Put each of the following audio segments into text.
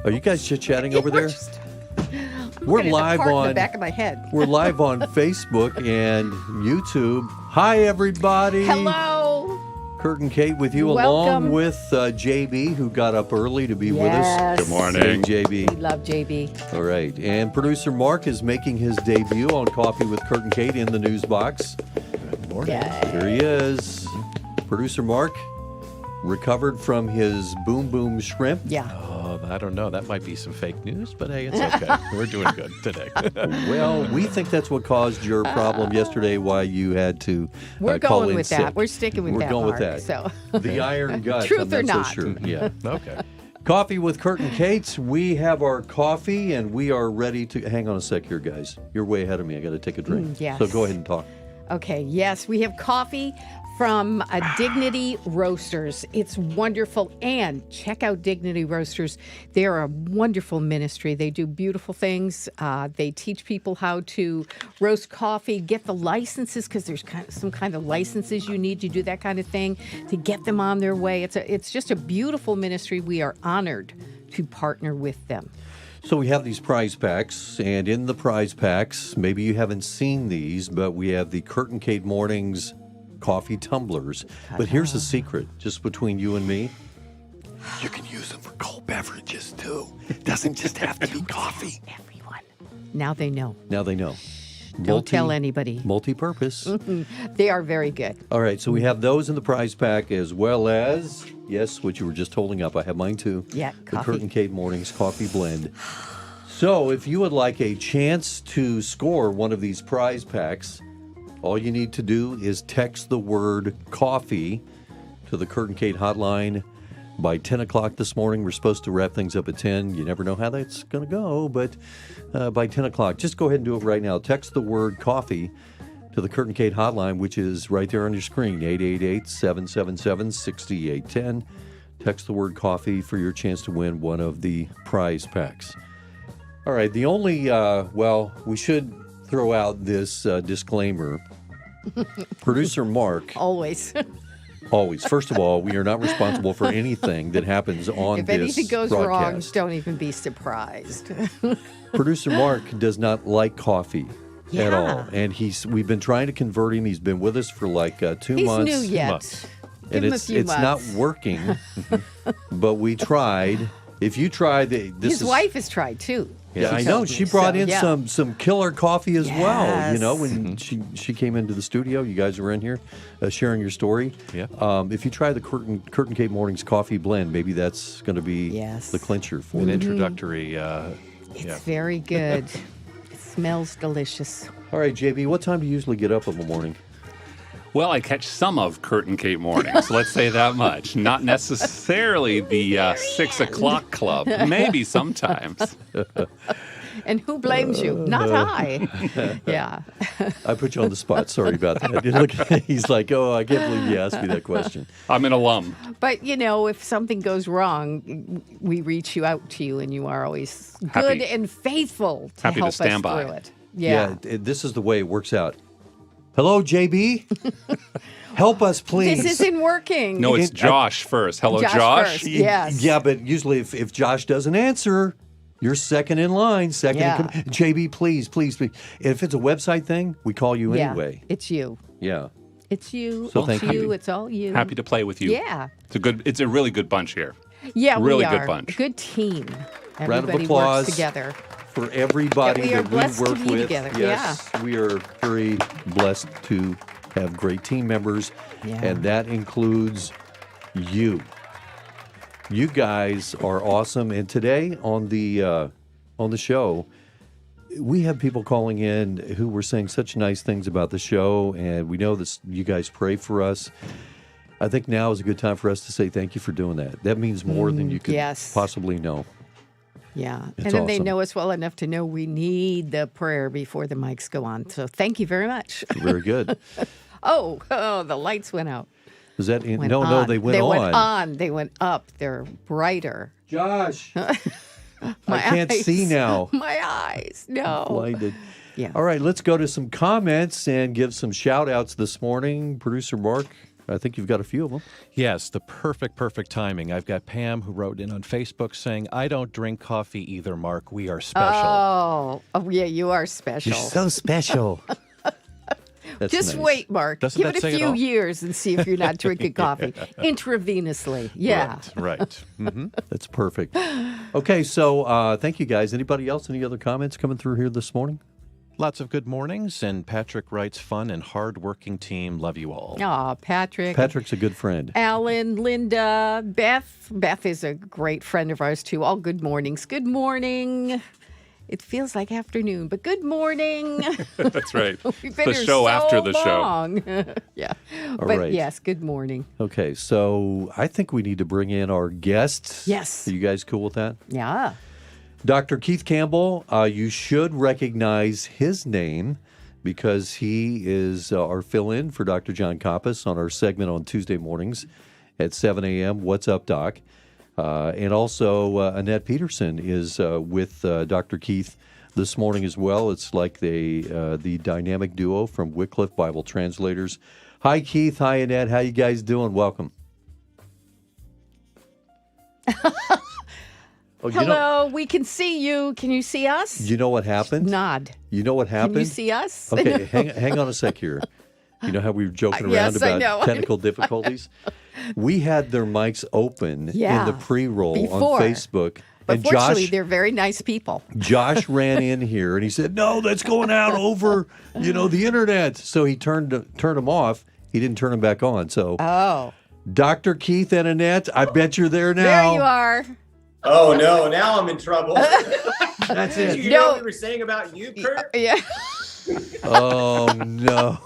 Are you guys chit-chatting over there? We're live on the back of my head. We're live on Facebook and YouTube. Hi, everybody. Hello. Kurt and Kate with you, Welcome. along with JB, who got up early to be with us. Good morning. Hey, JB. We love JB. All right. And producer Mark is making his debut on Coffee with Kurt and Kate in the news box. Good morning. Here he is. Producer Mark recovered from his boom boom shrimp. Yeah. I don't know. That might be some fake news, but hey, it's okay. We're doing good today. Well, we think that's what caused your problem yesterday, why you had to We're call going in with sick. that. We're sticking with We're that, going Mark, with that. So. The iron guts. Truth I'm or not not. so sure. Yeah. Okay. Coffee with Kurt and Kate. We have our coffee, and we are ready to... Hang on a sec here, guys. You're way ahead of me. I got to take a drink. Yes. So go ahead and talk. Okay, yes, we have coffee from Dignity Roasters. It's wonderful. And check out Dignity Roasters. They're a wonderful ministry. They do beautiful things. They teach people how to roast coffee, get the licenses, because there's some kind of licenses you need to do that kind of thing, to get them on their way. It's just a beautiful ministry. We are honored to partner with them. So we have these prize packs, and in the prize packs, maybe you haven't seen these, but we have the Kurt and Kate Mornings coffee tumblers. But here's the secret, just between you and me. You can use them for cold beverages, too. It doesn't just have to be coffee. Everyone. Now they know. Now they know. Don't tell anybody. Multi-purpose. They are very good. All right, so we have those in the prize pack, as well as, yes, what you were just holding up. I have mine, too. Yeah, The coffee. Kurt and Kate Mornings Coffee Blend. So if you would like a chance to score one of these prize packs, all you need to do is text the word coffee to the Kurt and Kate hotline by 10 o'clock this morning. We're supposed to wrap things up at 10. You never know how that's going to go, but by 10 o'clock, just go ahead and do it right now. Text the word coffee to the Kurt and Kate hotline, which is right there on your screen, 888-777-6810. Text the word coffee for your chance to win one of the prize packs. All right, the only, we should throw out this disclaimer. Producer Mark. Always. Always. First of all, we are not responsible for anything that happens on If this anything goes broadcast. wrong, don't even be surprised. Producer Mark does not like coffee at all. Yeah. And we've been trying to convert him. He's been with us for like 2 He's months. new yet. months. Give And him a it's few not months. working. But we tried. If you try His wife has tried too. Yeah, I She know. told She me, brought so, in yeah. some killer coffee as well. You know, Yes. when she came into the studio, you guys were in here sharing your story. Yeah. If you try the Kurt and Kate Mornings Coffee Blend, maybe that's going to be Yes. the clincher for An you. introductory. It's very good. It smells delicious. All right, JB, what time do you usually get up in the morning? Well, I catch some of Kurt and Kate mornings. Let's say that much. Not necessarily the 6 o'clock club. Maybe sometimes. And who blames you? Not I. Yeah. I put you on the spot. Sorry about that. Look, he's like, oh, I can't believe you asked me that question. I'm an alum. But, if something goes wrong, we reach out to you, and you are always Happy- good and faithful to happy to help stand us by. through it. Yeah. This is the way it works out. Hello, JB. Help us, please. This isn't working. No, it's Josh first. Hello, Josh. First, yes. Yeah, but usually if Josh doesn't answer, you're second in line. Yeah. JB, please. If it's a website thing, we call you Yeah, anyway. it's you. Yeah. It's you. So it's thank you. you. It's all you. Happy to play with you. Yeah. It's a really good bunch here. Yeah, Really we good are. bunch. Good team. Round of Everybody applause works together. for everybody That we are that blessed we to work be with. together. Yes, we are very blessed to have great team members, Yeah. and that includes you. You guys are awesome, and today on the show, we have people calling in who were saying such nice things about the show, and we know that you guys pray for us. I think now is a good time for us to say thank you for doing that. That means more than you could yes. possibly know. Yeah. It's And then they awesome. know us well enough to know we need the prayer before the mics go on. So thank you very much. Very good. Oh, the lights went out. Is that in? Went No, on. they went They on. went on. They went up. They're brighter. Josh, I My can't eyes. see now. My eyes. No. Blinded. Yeah. All right, let's go to some comments and give some shout outs this morning. Producer Mark, I think you've got a few of them. Yes, the perfect timing. I've got Pam who wrote in on Facebook saying, I don't drink coffee either, Mark. We are special. Oh yeah, you are special. You're so special. That's Just nice. wait, Mark. Doesn't Give that it say a it few all? years and see if you're not drinking coffee intravenously. Yeah. Right. That's perfect. Okay, so thank you guys. Anybody else? Any other comments coming through here this morning? Lots of good mornings. And Patrick writes, fun and hard-working team. Love you all. Oh, Patrick. Patrick's a good friend. Alan, Linda, Beth. Beth is a great friend of ours, too. All good mornings. Good morning. It feels like afternoon, but good morning. That's right. We've been The here show so after the show. long. Yeah. All But right. yes, good morning. Okay, so I think we need to bring in our guests. Yes. Are you guys cool with that? Yeah. Dr. Keith Campbell, you should recognize his name because he is our fill-in for Dr. John Kappas on our segment on Tuesday mornings at 7 a.m. What's Up, Doc? And also Annette Pedersen is with Dr. Keith this morning as well. It's like the dynamic duo from Wycliffe Bible Translators. Hi, Keith. Hi, Annette. How you guys doing? Welcome. Oh, Hello, we can see you. Can you see us? You know what happened? Nod. You know what happened? Can you see us? Okay, hang on a sec here. You know how we were joking around Yes, I know. about technical difficulties? We had their mics open Yeah, in the pre-roll before. on Facebook. But And fortunately, they're very nice people. Josh ran in here and he said, "No, that's going out over, the internet." So he turned them off. He didn't turn them back on. So, Oh, Dr. Keith and Annette, I bet you're there now. there you are. Oh no! Now I'm in trouble. That's Did it. you hear No. what we were saying about you, Kurt? Yeah. Oh no,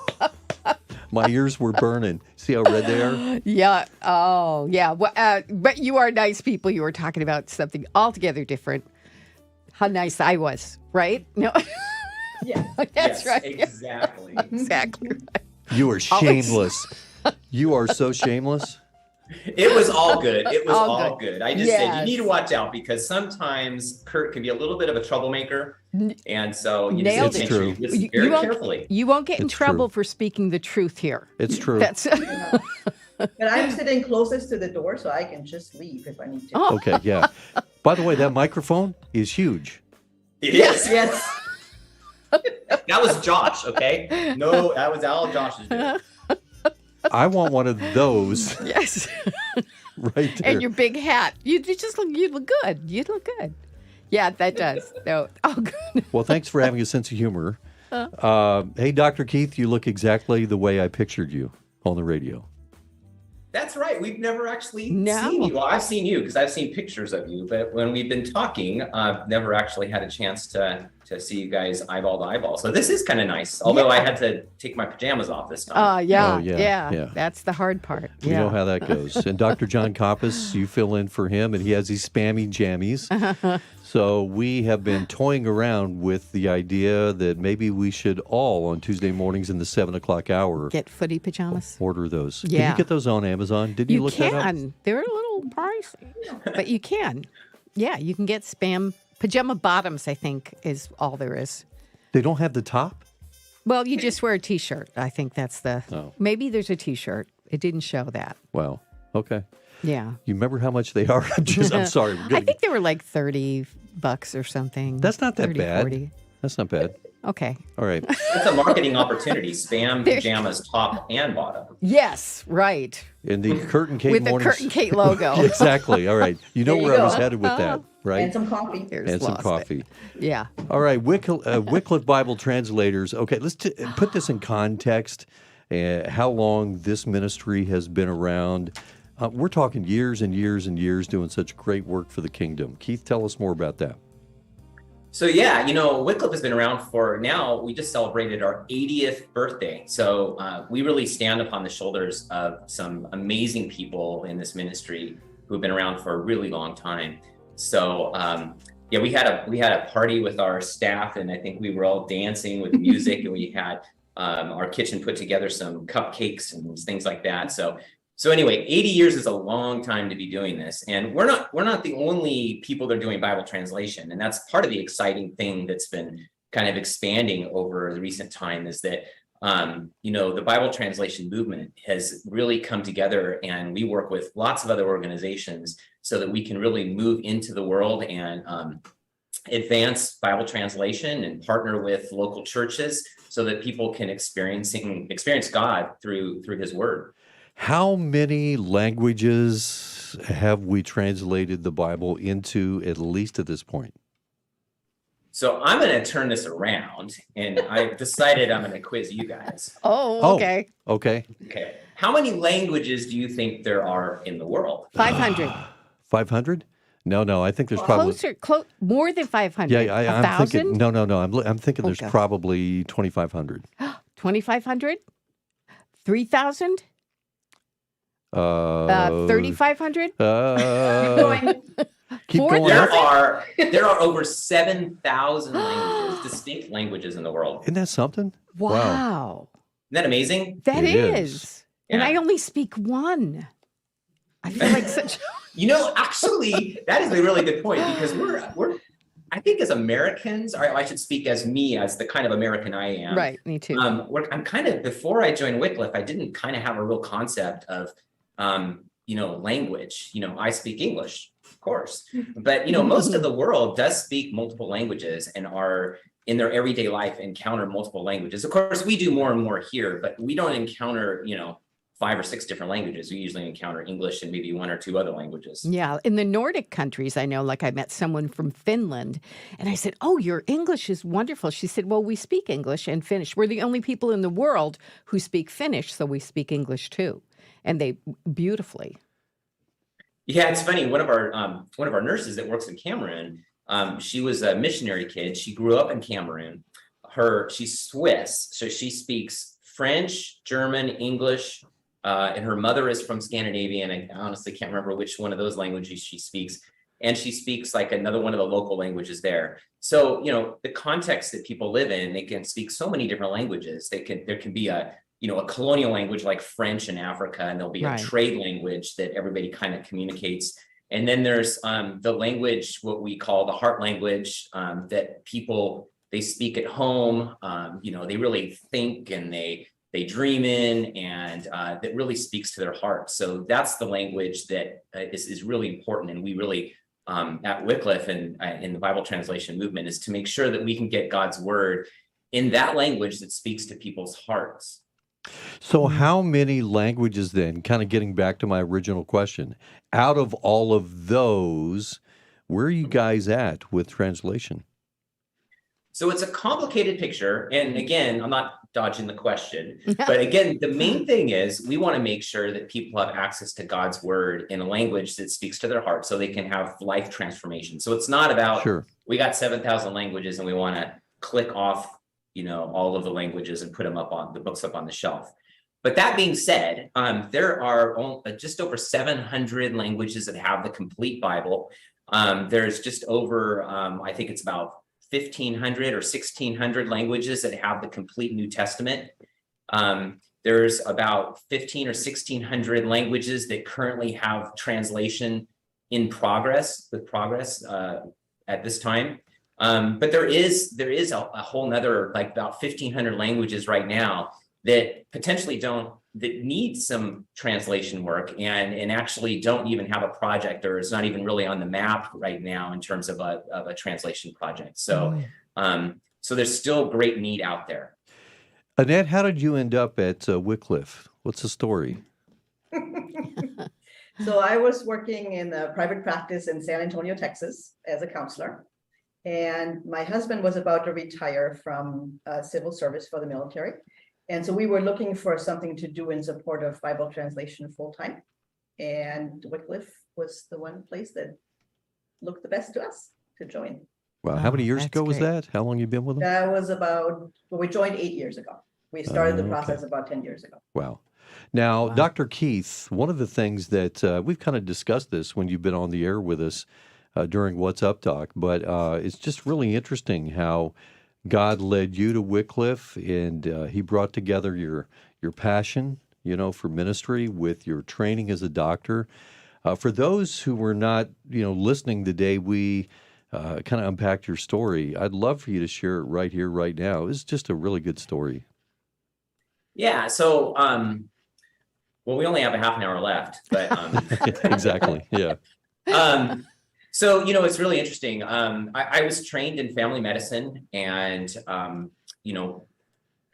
my ears were burning. See how red they are? Yeah. Oh, yeah. Well, but you are nice people. You were talking about something altogether different. How nice I was, right? No. Yeah. That's yes, right. Exactly. Exactly. You are shameless. You are so shameless. It was all good. It was All all good. good. I just said Yes. you need to watch out because sometimes Kurt can be a little bit of a troublemaker, and so you Nailed just it. make sure you It's listen You very won't- carefully. You won't get in It's trouble true. for speaking the truth here. It's true. That's But I'm sitting closest to the door, so I can just leave if I need to. Oh. Okay, yeah. By the way, that microphone is huge. It is. Yes. That was Josh. Okay. No, that was all Josh is doing. I want one of those yes. right there. And your big hat. You look good. You look good. Yeah, that does. No. Oh, good. Well, thanks for having a sense of humor. Hey, Dr. Keith, you look exactly the way I pictured you on the radio. That's right. We've never actually No. seen you. Well, I've seen you because I've seen pictures of you, but when we've been talking, I've never actually had a chance to see you guys eyeball to eyeball. So this is kind of nice. Although I had to take my pajamas off this time. Yeah, Oh, yeah, yeah. yeah. That's the hard part. We know how that goes. And Dr. John Kappas, you fill in for him, and he has these spammy jammies. So we have been toying around with the idea that maybe we should all, on Tuesday mornings in the 7 o'clock hour, Get footy pajamas. order those. Can Yeah. you get those on Amazon? Didn't you, You look that up? can. They're a little pricey, but you can. Yeah, you can get spam pajama bottoms. I think is all there is. They don't have the top? Well, you just wear a T-shirt. I think that's the. Oh. Maybe there's a T-shirt. It didn't show that. Wow. Okay. Yeah. You remember how much they are? I'm sorry. We're I getting- think they were like $30 or something. That's not that 30, bad. 40. That's not bad. Okay. All right. It's a marketing opportunity. Spam pajamas, top and bottom. Yes, right. In the Kurt and Kate With the mornings. Kurt and Kate logo. Exactly. All right. You know There you where I go. was headed with that, right? And some coffee. Here's And some lost it. coffee. Yeah. All right, Wycliffe Bible Translators. Okay, let's put this in context. How long this ministry has been around? We're talking years and years and years doing such great work for the kingdom. Keith, tell us more about that. So yeah, Wycliffe has been around for now. We just celebrated our 80th birthday. So we really stand upon the shoulders of some amazing people in this ministry who have been around for a really long time. So yeah, we had a party with our staff, and I think we were all dancing with music, and we had our kitchen put together some cupcakes and things like that. So anyway, 80 years is a long time to be doing this. And we're not the only people that are doing Bible translation. And that's part of the exciting thing that's been kind of expanding over the recent time is that The Bible translation movement has really come together, and we work with lots of other organizations so that we can really move into the world and advance Bible translation and partner with local churches so that people can experience God through His Word. How many languages have we translated the Bible into, at least at this point? So I'm going to turn this around, and I've decided I'm going to quiz you guys. Oh, okay. Okay. Okay. How many languages do you think there are in the world? 500. 500? No. I think there's probably More than 500. Yeah, I'm 1,000? thinking. No. I'm thinking there's Okay. probably 2,500. 2,500? 3,000? 3,500? Keep Four going. There are over 7,000 languages, distinct languages in the world. Isn't that something? Wow. Isn't that amazing? That It is. is. And Yeah. I only speak one. I feel like such. Actually, that is a really good point, because we're I think as Americans, or I should speak as me, as the kind of American I am. Right, me too. I'm kind of, before I joined Wycliffe, I didn't kind of have a real concept of, language. I speak English, of course, but, most of the world does speak multiple languages and are in their everyday life encounter multiple languages. Of course, we do more and more here, but we don't encounter, 5 or 6 different languages. We usually encounter English and maybe 1 or 2 other languages. Yeah. In the Nordic countries, I know, like I met someone from Finland and I said, "Oh, your English is wonderful." She said, "Well, we speak English and Finnish. We're the only people in the world who speak Finnish, so we speak English too." And they beautifully. Yeah, it's funny. One of our nurses that works in Cameroon, she was a missionary kid. She grew up in Cameroon. She's Swiss, so she speaks French, German, English, and her mother is from Scandinavia, and I honestly can't remember which one of those languages she speaks. And she speaks like another one of the local languages there. So, the context that people live in, they can speak so many different languages. There can be a colonial language like French in Africa, and there'll be a trade language that everybody kind of communicates. And then there's the language, what we call the heart language, that people, they speak at home. They really think and they dream in, and that really speaks to their heart. So that's the language that is really important. And we really, at Wycliffe and in the Bible translation movement, is to make sure that we can get God's word in that language that speaks to people's hearts. So how many languages then, kind of getting back to my original question, out of all of those, where are you guys at with translation? So it's a complicated picture. And again, I'm not dodging the question, but again, the main thing is we want to make sure that people have access to God's word in a language that speaks to their heart so they can have life transformation. So it's not about, we got 7,000 languages and we want to click off, all of the languages and put them up on the books up on the shelf. But that being said, there are just over 700 languages that have the complete Bible. There's just over, I think it's about 1,500 or 1,600 languages that have the complete New Testament. There's about 1,500 or 1,600 languages that currently have translation in progress at this time. But there is a whole nother, like about 1,500 languages right now that potentially that need some translation work and actually don't even have a project, or it's not even really on the map right now in terms of a translation project. So, so there's still great need out there. Annette, how did you end up at Wycliffe? What's the story? So I was working in a private practice in San Antonio, Texas, as a counselor. And my husband was about to retire from civil service for the military. And so we were looking for something to do in support of Bible translation full-time. And Wycliffe was the one place that looked the best to us to join. Wow. How many years ago was that? How long you been with them? That was we joined 8 years ago. We started the process about 10 years ago. Wow. Now, Dr. Keith, one of the things that we've kind of discussed this when you've been on the air with us during What's Up Talk, but it's just really interesting how God led you to Wycliffe, and he brought together your passion, for ministry with your training as a doctor. For those who were not, listening today, we kind of unpacked your story. I'd love for you to share it right here, right now. It's just a really good story. Yeah. So, well, we only have a half an hour left, but Exactly. Yeah. So, it's really interesting. I was trained in family medicine and,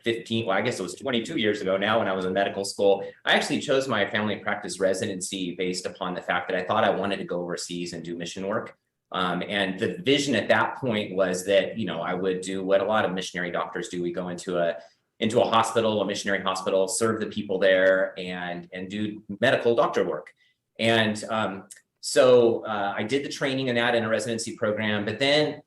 22 years ago now when I was in medical school, I actually chose my family practice residency based upon the fact that I thought I wanted to go overseas and do mission work. And the vision at that point was that, I would do what a lot of missionary doctors do. We go into a hospital, a missionary hospital, serve the people there and do medical doctor work. And so I did the training in a residency program. But then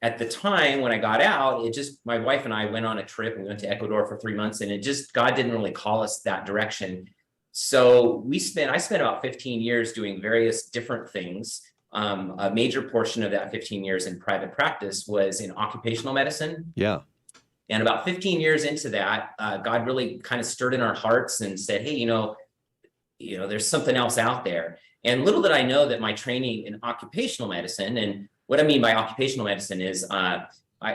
at the time when I got out, my wife and I went on a trip and we went to Ecuador for 3 months, and God didn't really call us that direction. So I spent about 15 years doing various different things. A major portion of that 15 years in private practice was in occupational medicine. Yeah. And about 15 years into that, God really kind of stirred in our hearts and said, hey, there's something else out there. And little did I know that my training in occupational medicine, and what I mean by occupational medicine is I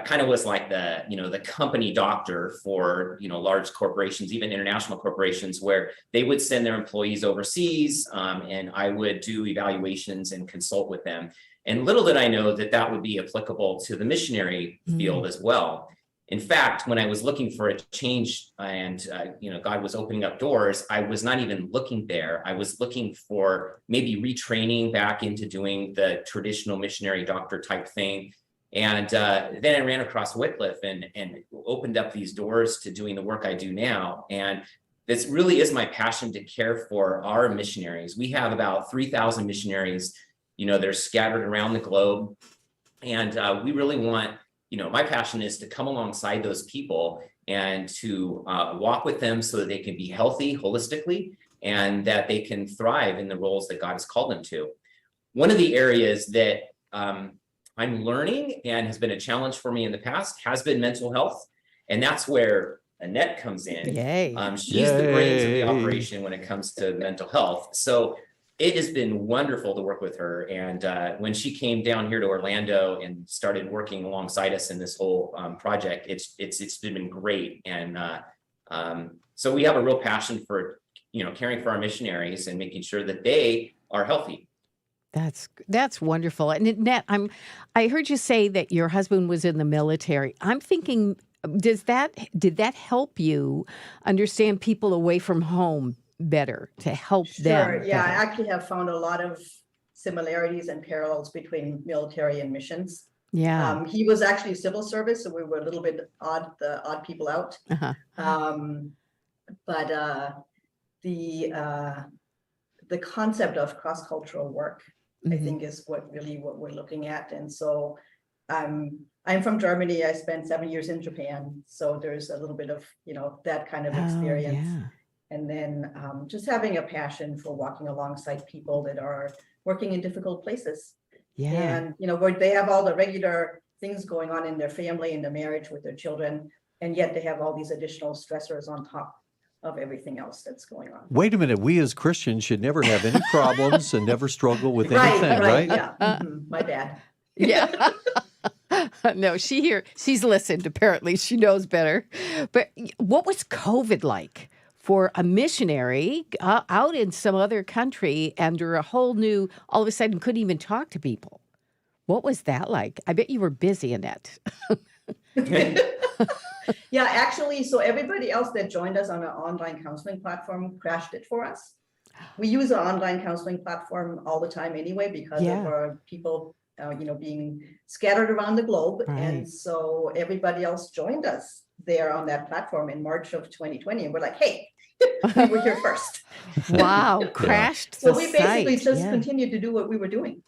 kind of was like the company doctor for, large corporations, even international corporations, where they would send their employees overseas, and I would do evaluations and consult with them. And little did I know that would be applicable to the missionary field as well. In fact, when I was looking for a change and, God was opening up doors, I was not even looking there. I was looking for maybe retraining back into doing the traditional missionary doctor type thing. And then I ran across Wycliffe and opened up these doors to doing the work I do now. And this really is my passion to care for our missionaries. We have about 3,000 missionaries, they're scattered around the globe. And we really want, my passion is to come alongside those people and to walk with them so that they can be healthy holistically and that they can thrive in the roles that God has called them to. One of the areas that I'm learning and has been a challenge for me in the past has been mental health. And that's where Annette comes in. Yay. She's the brains of the operation when it comes to mental health. So it has been wonderful to work with her. And when she came down here to Orlando and started working alongside us in this whole project, it's been great. And so we have a real passion for, caring for our missionaries and making sure that they are healthy. That's wonderful. And Annette, I heard you say that your husband was in the military. I'm thinking, did that help you understand people away from home better, to help them? Sure. Yeah, I better? actually have found a lot of similarities and parallels between military and missions. Yeah. He was actually civil service, so we were a little bit the odd people out. Uh-huh. But the concept of cross-cultural work, I think, is what we're looking at. And so I'm from Germany. I spent 7 years in Japan, so there's a little bit of that kind of experience. Yeah. And then just having a passion for walking alongside people that are working in difficult places. Yeah. And, where they have all the regular things going on in their family, in their marriage, with their children, and yet they have all these additional stressors on top of everything else that's going on. Wait a minute. We as Christians should never have any problems and never struggle with anything, right? Yeah. My bad. Yeah. No, she's listened, apparently. She knows better. But what was COVID like for a missionary out in some other country under a whole new, all of a sudden couldn't even talk to people? What was that like? I bet you were busy, Annette. Yeah, actually, so everybody else that joined us on our online counseling platform crashed it for us. We use our online counseling platform all the time anyway because of our people, being scattered around the globe. Right. And so everybody else joined us there on that platform in March of 2020. And we're like, hey, we were here first. Wow, crashed So the we basically site. just Yeah. continued to do what we were doing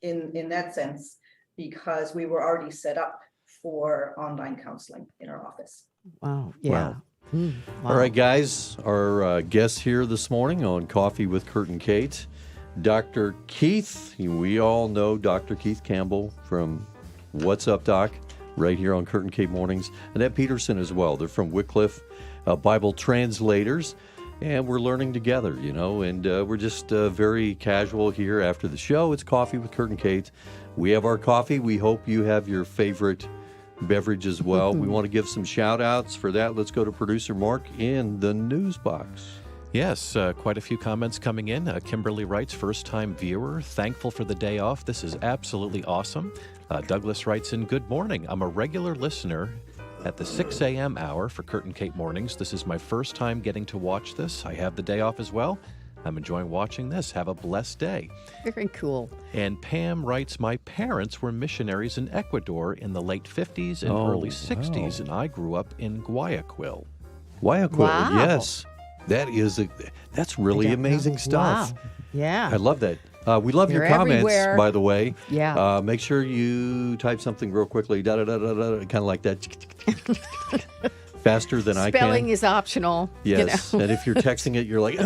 in that sense, because we were already set up for online counseling in our office. Wow, yeah. Wow. Wow. All right, guys, our guests here this morning on Coffee with Kurt and Kate, Dr. Keith. We all know Dr. Keith Campbell from What's Up, Doc, right here on Kurt and Kate Mornings. Annette Pedersen as well. They're from Wycliffe Bible Translators, and we're learning together, and we're just very casual here after the show. It's Coffee with Kurt and Kate. We have our coffee. We hope you have your favorite beverage as well. We want to give some shout outs for that. Let's go to producer Mark in the news box. Yes, quite a few comments coming in. Kimberly writes, first-time viewer, thankful for the day off. This is absolutely awesome. Douglas writes in, good morning. I'm a regular listener at the 6 a.m. hour for Kurt and Kate Mornings. This is my first time getting to watch this. I have the day off as well. I'm enjoying watching this. Have a blessed day. Very cool. And Pam writes, my parents were missionaries in Ecuador in the late 50s and early 60s, and I grew up in Guayaquil. Guayaquil, Wow. yes. That's really amazing stuff. Wow. Yeah. I love that. We love your You're comments, everywhere. by the way. Yeah. Make sure you type something real quickly, kind of like that, faster than I can. Spelling is optional. Yes, and if you're texting it, you're like,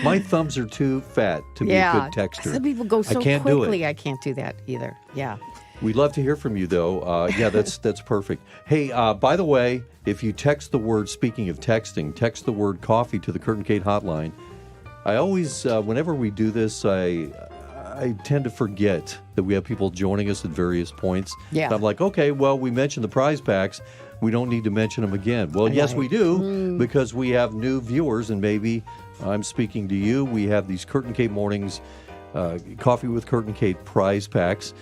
my thumbs are too fat to be a good texter. Some people go so I can't do quickly. it. I can't do that either. Yeah. We'd love to hear from you, though. Yeah, that's perfect. Hey, by the way, if you text the word, speaking of texting, text the word coffee to the Kurt and Kate hotline. I always, whenever we do this, I tend to forget that we have people joining us at various points. Yeah. And I'm like, okay, well, we mentioned the prize packs. We don't need to mention them again. Well, yes, we do, because we have new viewers, and maybe I'm speaking to you. We have these Kurt and Kate Mornings Coffee with Kurt and Kate prize packs.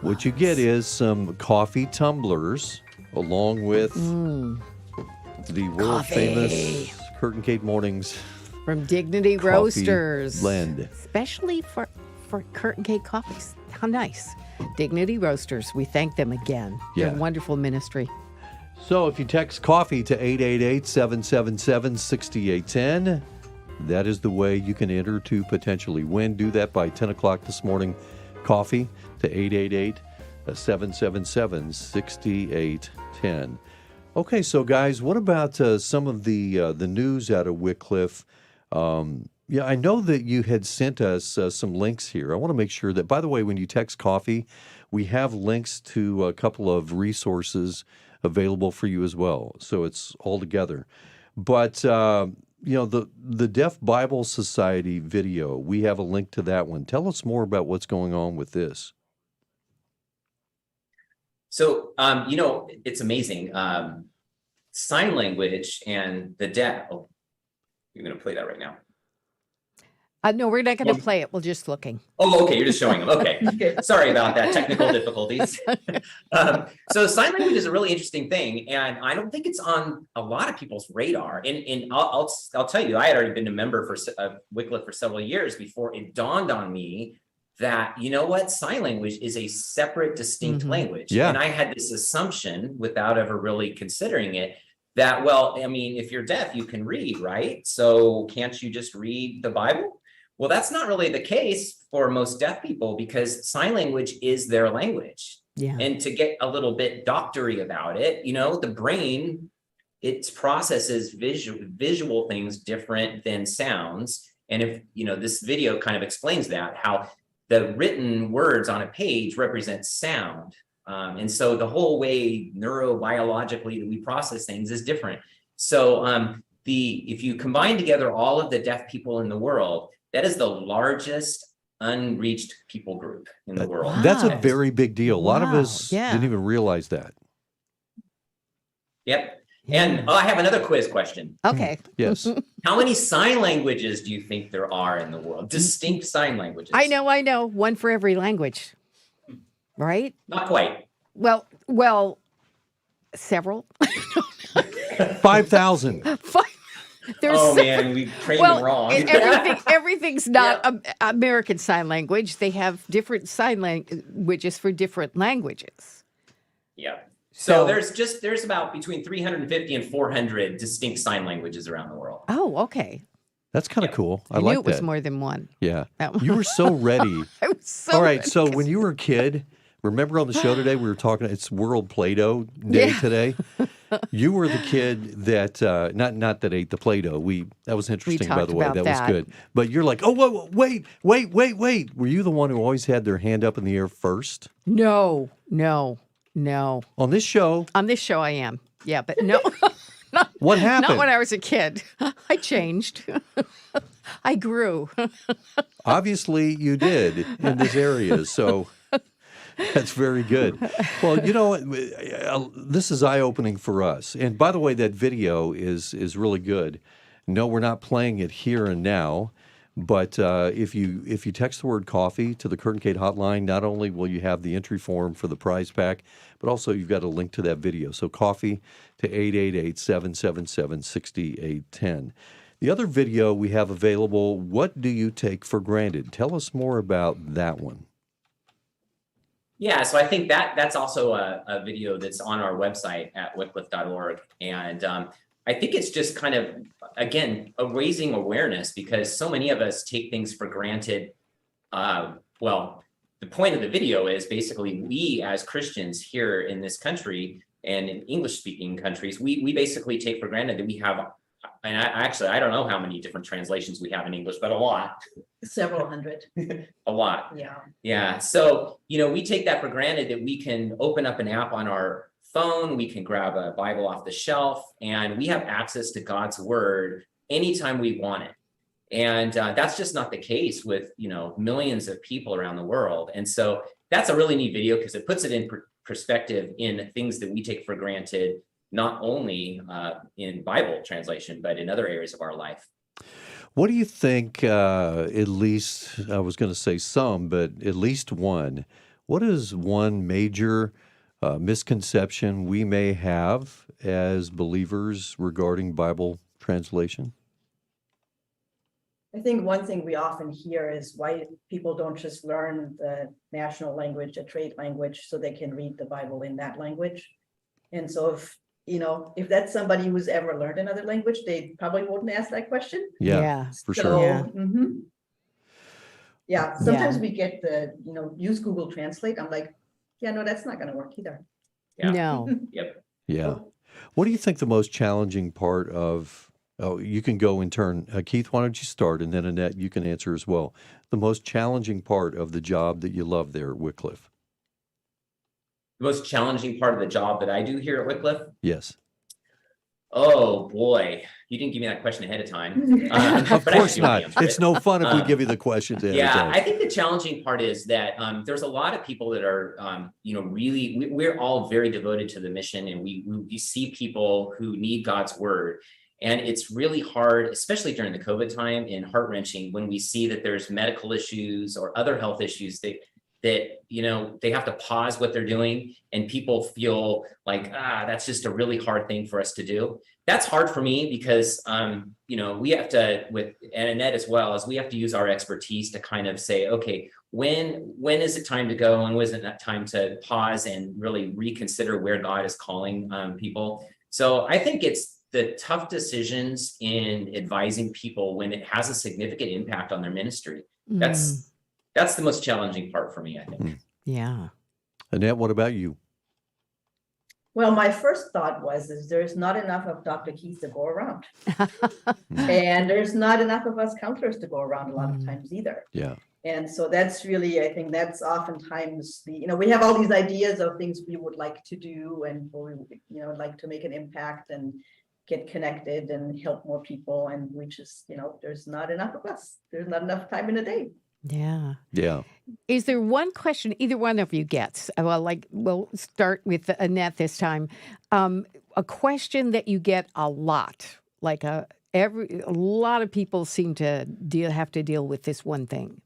What you get is some coffee tumblers, along with the world-famous Kurt and Kate Mornings From Dignity Coffee Roasters. blend. Especially for Kurt and Kate coffees. How nice. Dignity Roasters. We thank them again. Yeah. They're a wonderful ministry. So if you text coffee to 888-777-6810, that is the way you can enter to potentially win. Do that by 10 o'clock this morning. Coffee to 888-777-6810. Okay, so guys, what about some of the news out of Wycliffe? Yeah, I know that you had sent us some links here. I want to make sure that, by the way, when you text coffee, we have links to a couple of resources available for you as well. So it's all together. But, the Deaf Bible Society video, we have a link to that one. Tell us more about what's going on with this. So, it's amazing. Sign language and the deaf. Oh, you're going to play that right now. No, we're not going to play it. We're just looking. Oh, okay. You're just showing them. Okay. Okay. Sorry about that. Technical difficulties. So sign language is a really interesting thing. And I don't think it's on a lot of people's radar. And I'll tell you, I had already been a member for Wycliffe for several years before it dawned on me that, you know what, sign language is a separate, distinct language. Yeah. And I had this assumption without ever really considering it that, well, I mean, if you're deaf, you can read, right? So can't you just read the Bible? Well, that's not really the case for most deaf people because sign language is their language. Yeah. And to get a little bit doctory about it, the brain, it processes visual things different than sounds. And if, this video kind of explains that, how the written words on a page represent sound. And so the whole way neurobiologically that we process things is different. So if you combine together all of the deaf people in the world, that is the largest unreached people group in the world. That's a very big deal. A lot of us Yeah. didn't even realize that. Yep. And I have another quiz question. Okay. Yes. How many sign languages do you think there are in the world? Distinct sign languages. I know. One for every language. Right? Not quite. Well, several. 5,000. There's Oh man, we trained them wrong. Everything's not American Sign Language. They have different sign languages for different languages. Yeah. So there's about between 350 and 400 distinct sign languages around the world. Oh, okay. That's kind of cool. I I like knew it was that. more than one. Yeah. That one. You were so ready. I was so All right. ready. So when you were a kid, remember on the show today, we were talking, it's World Play-Doh Day today. You were the kid that, not that ate the Play-Doh. That was interesting, by talked the way. about That that. was good. But you're like, oh, wait. Were you the one who always had their hand up in the air first? No. On this show, On this show, I am. Yeah, but no. what happened? Not when I was a kid. I changed. I grew. Obviously, you did in this area. So That's very good. Well, you know, this is eye-opening for us. And by the way, that video is really good. No, we're not playing it here and now, but if you text the word coffee to the Kurt and Kate hotline, not only will you have the entry form for the prize pack, but also you've got a link to that video. So coffee to 888-777-6810. The other video we have available, What Do You Take for Granted? Tell us more about that one. Yeah, so I think that's also a video that's on our website at wycliffe.org. And I think it's just kind of, again, raising awareness, because so many of us take things for granted. Well, the point of the video is basically we as Christians here in this country and in English-speaking countries, we basically take for granted that we have, and I don't know how many different translations we have in English, but a lot. Several hundred. A lot. Yeah. Yeah. So, we take that for granted that we can open up an app on our phone, we can grab a Bible off the shelf, and we have access to God's word anytime we want it. And that's just not the case with, millions of people around the world. And so that's a really neat video because it puts it in perspective in things that we take for granted, not only in Bible translation, but in other areas of our life. What do you think, at least, I was going to say some, but at least one, what is one major misconception we may have as believers regarding Bible translation? I think one thing we often hear is why people don't just learn the national language, a trade language, so they can read the Bible in that language. And so if that's somebody who's ever learned another language, they probably wouldn't ask that question. Yeah. For So, sure. Yeah. Yeah, sometimes we get use Google Translate. I'm like, yeah, no, that's not going to work either. Yeah. No. Yep. Yeah. What do you think the most challenging part of, you can go in turn. Keith, why don't you start? And then Annette, you can answer as well. The most challenging part of the job that you love there at Wycliffe? The most challenging part of the job that I do here at Wycliffe? Yes. Oh, boy. You didn't give me that question ahead of time. Of but I course do want to not. answer It's it. no fun if we give you the questions ahead of Yeah, time. I think the challenging part is that there's a lot of people that are, really, we're all very devoted to the mission, and we see people who need God's word. And it's really hard, especially during the COVID time, and heart-wrenching when we see that there's medical issues or other health issues that they have to pause what they're doing, and people feel like, that's just a really hard thing for us to do. That's hard for me because, we have to, and Annette as well, as we have to use our expertise to kind of say, okay, when is it time to go, and when is it not time to pause and really reconsider where God is calling people? So I think it's the tough decisions in advising people when it has a significant impact on their ministry. That's the most challenging part for me, I think. Yeah. Annette, what about you? Well, my first thought is there's not enough of Dr. Keith to go around. And there's not enough of us counselors to go around a lot of times either. Yeah. And so that's really, I think that's oftentimes we have all these ideas of things we would like to do, and we like to make an impact and get connected and help more people. And we just, there's not enough of us. There's not enough time in a day. Yeah. Yeah. Is there one question either one of you gets? Well, we'll start with Annette this time. A question that you get a lot, a lot of people seem to have to deal with this one thing.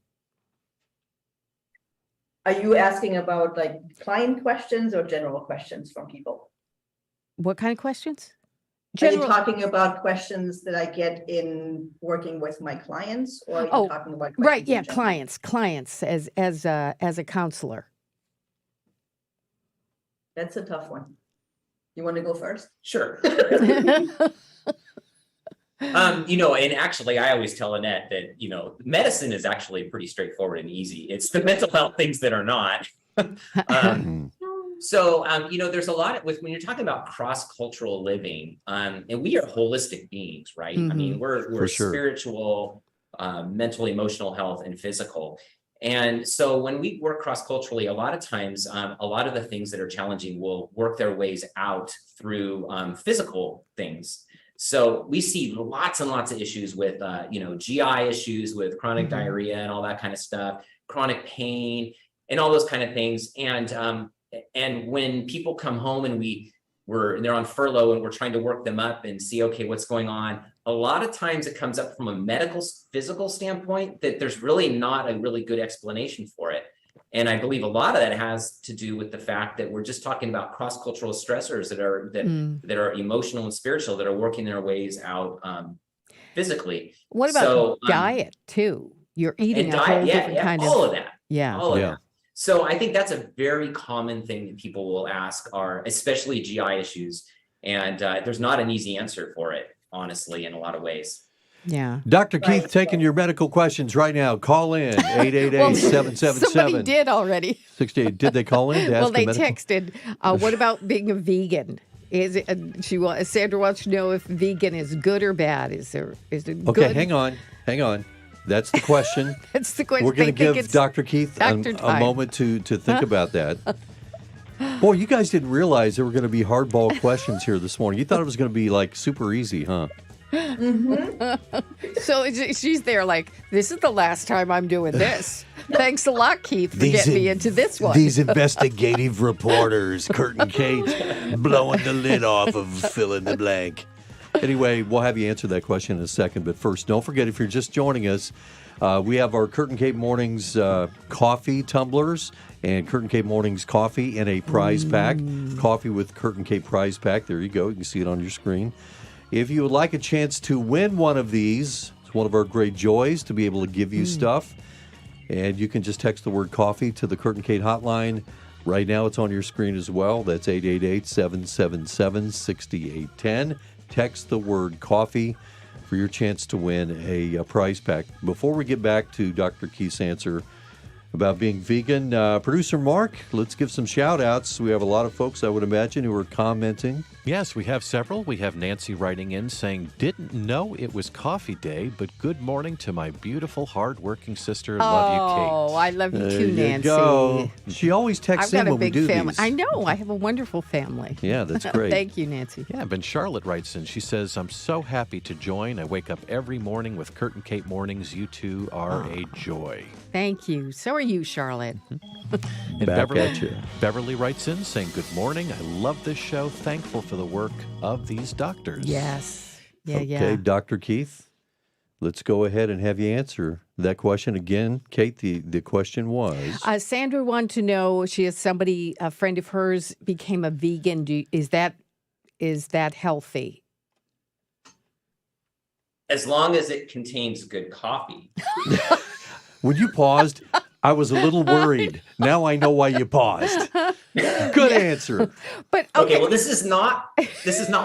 Are you asking about client questions or general questions from people? What kind of questions? Are you talking about questions that I get in working with my clients, or are you talking about questions right? Yeah, in general? clients as a counselor. That's a tough one. You want to go first? Sure. And actually, I always tell Annette that, medicine is actually pretty straightforward and easy. It's the mental health things that are not. So, there's a lot when you're talking about cross-cultural living, and we are holistic beings, right? I mean, we're sure. spiritual, mental, emotional health, and physical. And so when we work cross-culturally, a lot of times, a lot of the things that are challenging will work their ways out through physical things. So we see lots and lots of issues with, GI issues, with chronic diarrhea and all that kind of stuff, chronic pain. and all those kind of things. And when people come home and they're on furlough and we're trying to work them up and see, okay, what's going on? A lot of times it comes up from a medical, physical standpoint that there's really not a really good explanation for it. And I believe a lot of that has to do with the fact that we're just talking about cross-cultural stressors that are emotional and spiritual, that are working their ways out physically. What about diet too? You're eating a whole different kind of all of that. Yeah. All of that. So I think that's a very common thing that people will ask, especially GI issues. And there's not an easy answer for it, honestly, in a lot of ways. Yeah. Dr. Keith taking your medical questions right now. Call in 888-777. Somebody did already. 68. Did they call in to ask Well, they a medical? texted, what about being a vegan? Sandra wants to know if vegan is good or bad. Is it good? Okay, hang on. That's the question. That's the question. We're going to give Dr. Keith a moment to think about that. Boy, you guys didn't realize there were going to be hardball questions here this morning. You thought it was going to be like super easy, huh? So she's there like, this is the last time I'm doing this. Thanks a lot, Keith, for getting me into this one. These investigative reporters, Kurt and Kate, blowing the lid off of fill in the blank. Anyway, we'll have you answer that question in a second. But first, don't forget, if you're just joining us, we have our Kurt and Kate Mornings coffee tumblers and Kurt and Kate Mornings coffee in a prize pack. Coffee with Kurt and Kate prize pack. There you go. You can see it on your screen. If you would like a chance to win one of these, it's one of our great joys to be able to give you stuff. And you can just text the word coffee to the Kurt and Kate hotline. Right now, it's on your screen as well. That's 888-777-6810. Text the word coffee for your chance to win a prize pack. Before we get back to Dr. Keith's answer about being vegan, producer Mark, let's give some shout outs. We have a lot of folks, I would imagine, who are commenting. Yes, we have several. We have Nancy writing in saying, didn't know it was coffee day, but good morning to my beautiful, hard-working sister. Love you, Kate. Oh, I love you too, There you Nancy. go. She always texts I've got in a when we big do family. these. I know. I have a wonderful family. Yeah, that's great. Thank you, Nancy. Yeah, but Charlotte writes in. She says, I'm so happy to join. I wake up every morning with Kurt and Kate Mornings. You two are a joy. Thank you. So are you, Charlotte. And Back at you. Beverly writes in saying, good morning. I love this show. Thankful for the work of these doctors. Yes. Yeah, Okay, Dr. Keith, let's go ahead and have you answer that question again. Kate, the question was? Sandra wanted to know, she has somebody, a friend of hers, became a vegan. Is that healthy? As long as it contains good coffee. When you paused, I was a little worried. Now I know why you paused. Good answer. But Okay, well, this is not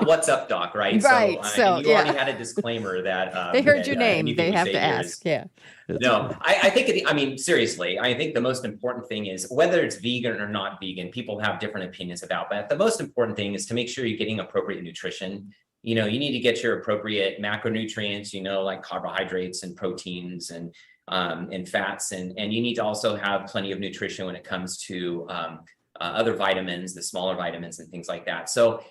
What's Up, Doc, right? Right, so, and you already had a disclaimer that they heard that, your name. anything They we have say to here ask. Yeah. No, I think, seriously, I think the most important thing is whether it's vegan or not vegan, people have different opinions about that. The most important thing is to make sure you're getting appropriate nutrition. You need to get your appropriate macronutrients, like carbohydrates and proteins and fats. And you need to also have plenty of nutrition when it comes to other vitamins, the smaller vitamins and things like that. So,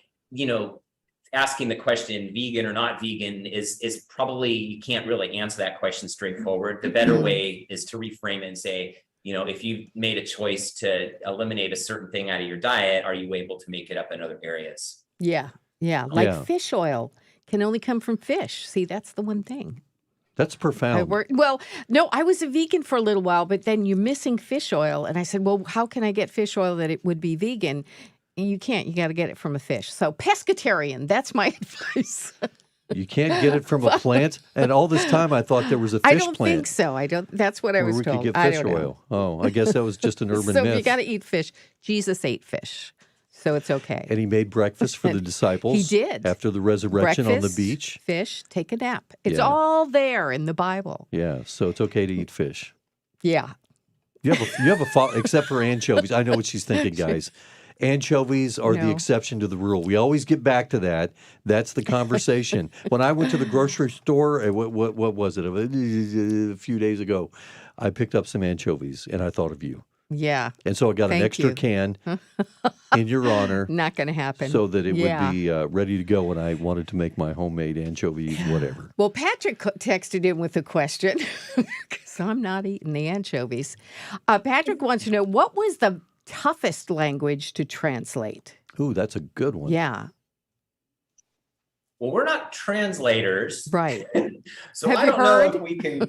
asking the question vegan or not vegan is probably, you can't really answer that question straightforward. The better way is to reframe it and say, if you've made a choice to eliminate a certain thing out of your diet, are you able to make it up in other areas? Yeah. Like fish oil can only come from fish. See, that's the one thing. That's profound. No, I was a vegan for a little while, but then you're missing fish oil. And I said, well, how can I get fish oil that it would be vegan? You can't. You got to get it from a fish. So pescatarian, that's my advice. You can't get it from a plant? And all this time I thought there was a fish I don't plant. think so. That's what I was we told. could get I fish don't know. oil. Oh, I guess that was just an urban so myth. you got to eat fish. Jesus ate fish, so it's okay. And he made breakfast for the disciples. He did. After the resurrection on the Breakfast, beach. Fish, take a nap. It's Yeah. all there in the Bible. Yeah, so it's okay to eat fish. Yeah. You have a except for anchovies. I know what she's thinking, guys. Anchovies are the No. exception to the rule. We always get back to that. That's the conversation. When I went to the grocery store, what was it? A few days ago, I picked up some anchovies, and I thought of you. Yeah. And so I got an Thank extra you. can in your honor Not going to happen. so that it Yeah. would be ready to go when I wanted to make my homemade anchovies, whatever. Well, Patrick texted in with a question because I'm not eating the anchovies. Patrick wants to know, what was the toughest language to translate? Ooh, that's a good one. Yeah, Well, we're not translators. right. So Have I you don't know heard? if we can,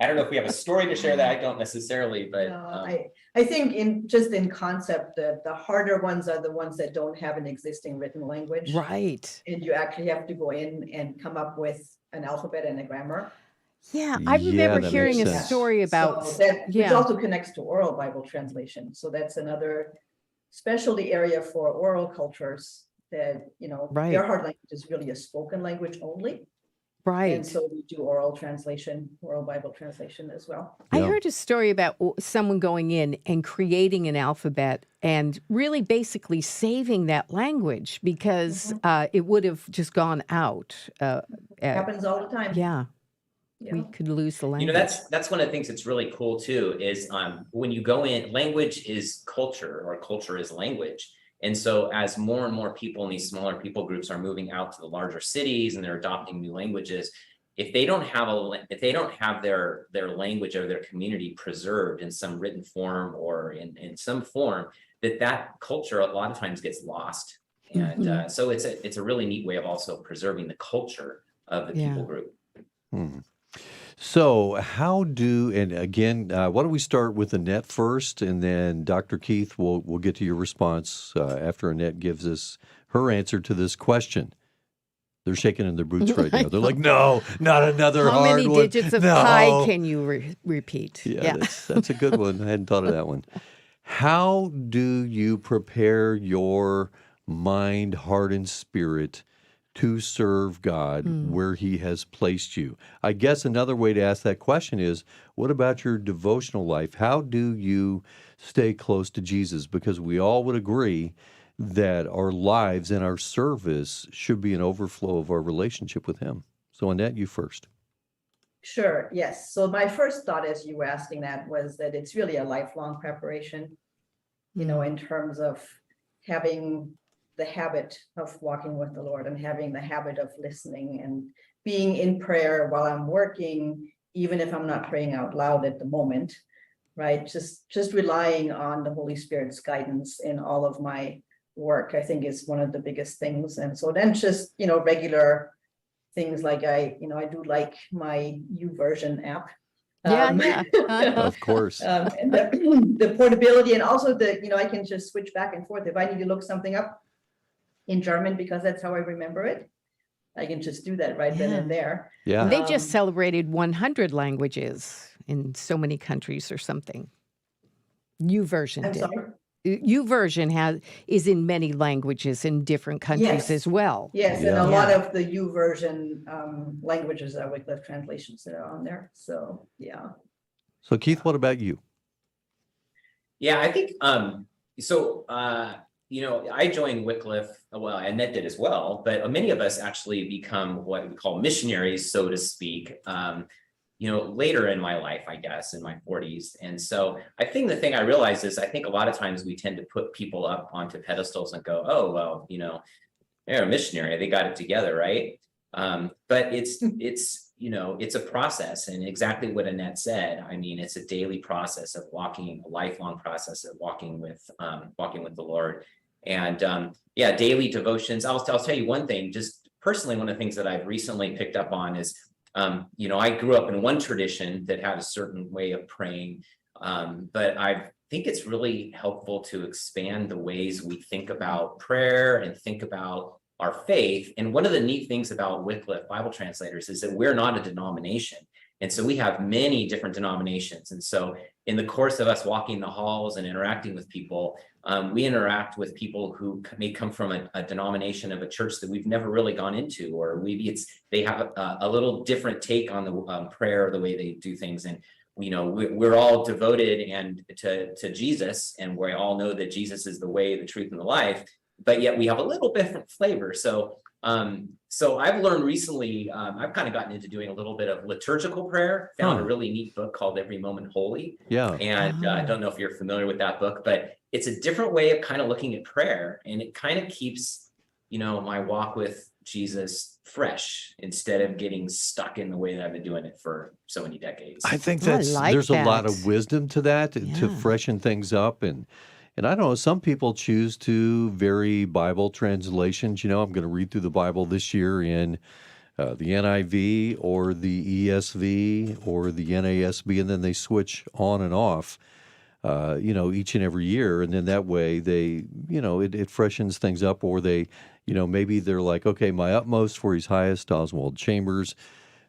I don't know if we have a story to share that. I don't necessarily, but I think in concept, the harder ones are the ones that don't have an existing written language. Right. And you actually have to go in and come up with an alphabet and a grammar. Yeah, I Yeah, remember that hearing makes a sense. story about, So that, which yeah. also connects to oral Bible translation. So that's another specialty area for oral cultures that, Right. their hard language is really a spoken language only. And right. so we do oral Bible translation as well. I Yeah. heard a story about someone going in and creating an alphabet and really basically saving that language because it would have just gone out. Happens all the time. Yeah, Yeah. we could lose the language. that's one of the things that's really cool too, is when you go in, language is culture, or culture is language. And so as more and more people in these smaller people groups are moving out to the larger cities and they're adopting new languages, if they don't have their language or their community preserved in some written form or in some form, that culture a lot of times gets lost. And so it's a really neat way of also preserving the culture of the people group. So and again, why don't we start with Annette first, and then Dr. Keith, we'll get to your response after Annette gives us her answer to this question. They're shaking in their boots right now. They're like, no, not another How hard many one. digits of No. pi can you repeat? Yeah, that's a good one. I hadn't thought of that one. How do you prepare your mind, heart, and spirit to serve God where He has placed you? I guess another way to ask that question is, what about your devotional life? How do you stay close to Jesus? Because we all would agree that our lives and our service should be an overflow of our relationship with Him. So Annette, you first. Sure, yes. So my first thought as you were asking that was that it's really a lifelong preparation, in terms of having the habit of walking with the Lord and having the habit of listening and being in prayer while I'm working, even if I'm not praying out loud at the moment, right? Just relying on the Holy Spirit's guidance in all of my work, I think, is one of the biggest things. And so then just, regular things like I do like my YouVersion app. Of course. And the portability, and also I can just switch back and forth. If I need to look something up in German, because that's how I remember it, I can just do that right then and there. Yeah. They just celebrated 100 languages in so many countries or something. YouVersion I'm did. sorry. YouVersion is in many languages in different countries Yes. as well. Yes, and Yeah. a lot of the YouVersion languages are Wycliffe translations that are on there. So yeah. So Keith, what about you? Yeah, I think I joined Wycliffe, well, Annette did as well, but many of us actually become what we call missionaries, so to speak, later in my life, I guess, in my 40s. And so I think the thing I realized is I think a lot of times we tend to put people up onto pedestals and go, oh, well, they're a missionary, they got it together, right? But it's a process, and exactly what Annette said. I mean, it's a daily process of walking, a lifelong process of walking with the Lord. And daily devotions. I'll tell you one thing, just personally, one of the things that I've recently picked up on is, I grew up in one tradition that had a certain way of praying, but I think it's really helpful to expand the ways we think about prayer and think about our faith. And one of the neat things about Wycliffe Bible Translators is that we're not a denomination. And so we have many different denominations. And so in the course of us walking the halls and interacting with people, we interact with people who may come from a denomination of a church that we've never really gone into, or maybe they have a little different take on the prayer, the way they do things. And we're all devoted to Jesus, and we all know that Jesus is the way, the truth, and the life. But yet we have a little different flavor. So So I've learned recently, I've kind of gotten into doing a little bit of liturgical prayer, found a really neat book called Every Moment Holy. Yeah. And I don't know if you're familiar with that book, but it's a different way of kind of looking at prayer. And it kind of keeps, my walk with Jesus fresh instead of getting stuck in the way that I've been doing it for so many decades. I think Oh, I like there's a lot that. of wisdom to that to Yeah. freshen things up. And I don't know, some people choose to vary Bible translations. I'm going to read through the Bible this year in the NIV or the ESV or the NASB, and then they switch on and off, each and every year. And then that way they, it freshens things up, or they, maybe they're like, okay, my utmost for his highest, Oswald Chambers.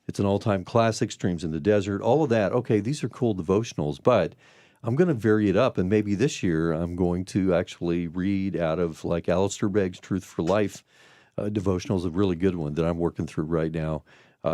It's an all-time classic, Streams in the Desert, all of that. Okay, these are cool devotionals, but I'm going to vary it up, and maybe this year I'm going to actually read out of like Alistair Begg's Truth for Life devotional is a really good one that I'm working through right now,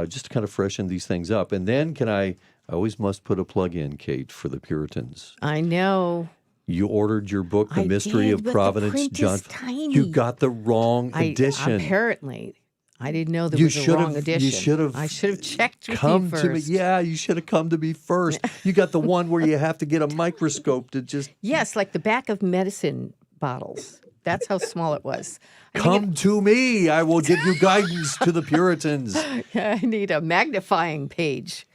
just to kind of freshen these things up. And then I always must put a plug in, Kate, for the Puritans. I know. You ordered your book, The I Mystery did, of but the Providence. print is tiny. You got the wrong edition. Apparently. I didn't know there You was a should wrong have- edition. you should have I should have checked with Come you first. to me. Yeah, you should have come to me first. You got the one where you have to get a microscope to just Yes, like the back of medicine bottles. That's how small it was. come to me. I will give you guidance to the Puritans. I need a magnifying page.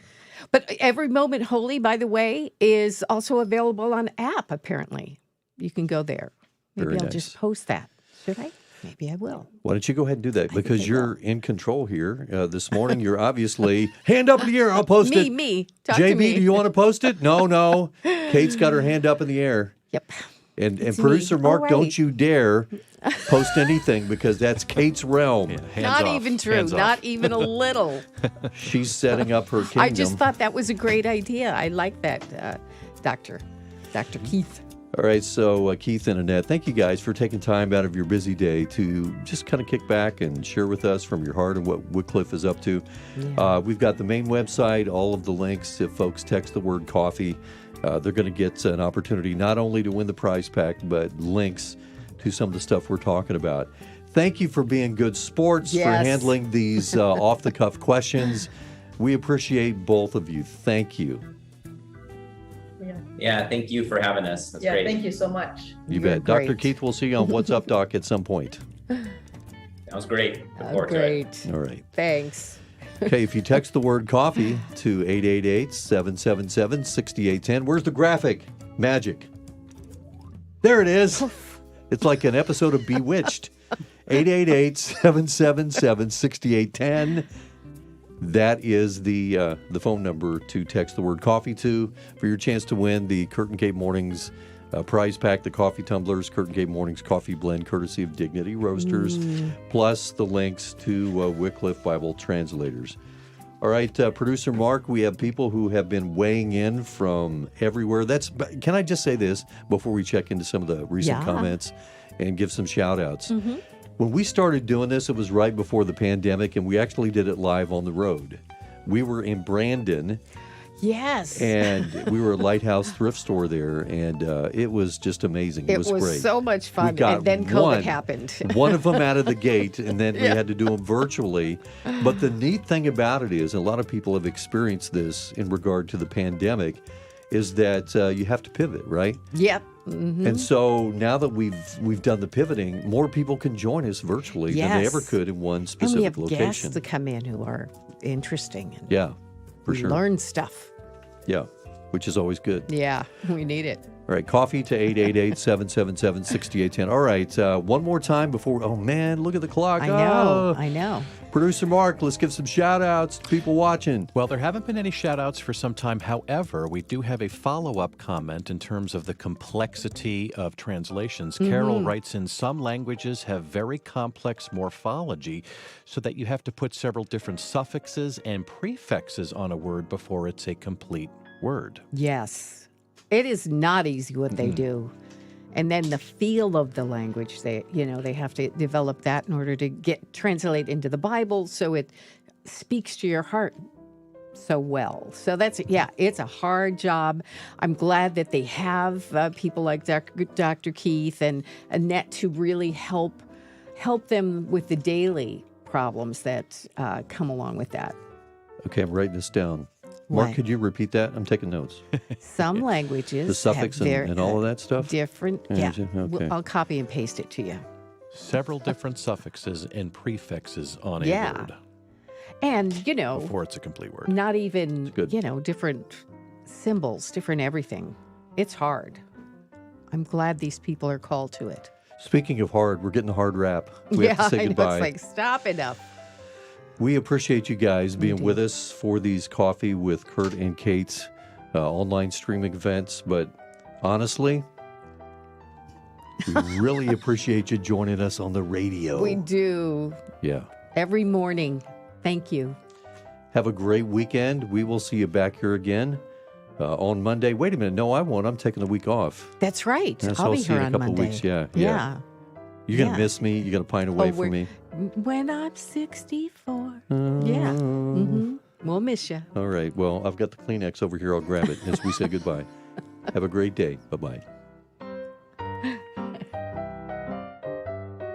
But Every Moment Holy, by the way, is also available on app, apparently. You can go there. Maybe Very I'll nice. just post that. Should I? Maybe I will. Why don't you go ahead and do that? Because I you're in control here this morning. You're obviously hand up in the air. I'll post it. Me. Talk JB, to me. do you want to post it? No. Kate's got her hand up in the air. Yep. And It's producer me. Mark, All don't right. you dare post anything because that's Kate's realm. Yeah, hands Not off, even true. hands off. Not even a little. She's setting up her kingdom. I just thought that was a great idea. I like that, Dr. Keith. All right, so Keith and Annette, thank you guys for taking time out of your busy day to just kind of kick back and share with us from your heart and what Wycliffe is up to. We've got the main website, all of the links. If folks text the word coffee, they're going to get an opportunity not only to win the prize pack, but links to some of the stuff we're talking about. Thank you for being good sports, for Yes. handling these off-the-cuff questions. We appreciate both of you. Thank you. Yeah, thank you for having us. That's Yeah, great. thank you so much. You You're bet. Dr. great. Keith, we'll see you on What's Up, Doc, at some point. That was great. Look Oh, forward to it. great. All right. Thanks. Okay, if you text the word coffee to 888-777-6810, where's the graphic? Magic. There it is. It's like an episode of Bewitched. 888-777-6810. That is the phone number to text the word coffee to for your chance to win the Curtin Cape Mornings prize pack, the coffee tumblers, Curtin Cape Mornings coffee blend, courtesy of Dignity Roasters, plus the links to Wycliffe Bible Translators. All right, producer Mark, we have people who have been weighing in from everywhere. Can I just say this before we check into some of the recent Yeah. comments and give some shout outs? When we started doing this, it was right before the pandemic, and we actually did it live on the road. We were in Brandon, Yes. and we were at Lighthouse Thrift Store there, and it was just amazing. It was great. so much We fun. got And then COVID one- happened. one of them out of the gate, and then we had to do them virtually. But the neat thing about it is, and a lot of people have experienced this in regard to the pandemic, is that you have to pivot, right? Yep. And so now that we've done the pivoting, more people can join us virtually than they Yes. ever could in one And we specific have location. guests to come in who are interesting and Yeah, for we sure. learn stuff. Yeah, which is always good. Yeah, we need it. All right, coffee to 888-777-6810. All right, one more time before. Oh man, look at the clock. I know. Oh. I know. Producer Mark, let's give some shout outs to people watching. Well, there haven't been any shout outs for some time. However, we do have a follow-up comment in terms of the complexity of translations. Carol writes in, some languages have very complex morphology so that you have to put several different suffixes and prefixes on a word before it's a complete word. Yes. It is not easy what they do. And then the feel of the language, they have to develop that in order to translate into the Bible so it speaks to your heart so well. So it's a hard job. I'm glad that they have people like Dr. Keith and Annette to really help them with the daily problems that come along with that. Okay, I'm writing this down. Mark, Why? could you repeat that? I'm taking notes. Some languages The suffix have and all of that stuff? different. Yeah, Yeah, okay. I'll copy and paste it to you. Several different suffixes and prefixes on a Yeah. word And before it's a complete word. not even good. different symbols, different everything. It's hard. I'm glad these people are called to it. Speaking of hard, we're getting a hard rap. We have to say I know. goodbye. It's like, stop enough. We appreciate you guys being do. with us for these Coffee with Kurt and Kate's online streaming events. But honestly, we really appreciate you joining us on the radio. We do Yeah. every morning. Thank you. Have a great weekend. We will see you back here again on Monday. Wait a minute. No, I won't. I'm taking the week off. That's right. Yeah, so I'll be see you here in a on couple of Monday. weeks. Yeah. Yeah. You're going to Yeah. miss me. You're going to pine away from me. When I'm 64. Yeah. We'll miss you. All right. Well, I've got the Kleenex over here. I'll grab it as we say goodbye. Have a great day. Bye-bye.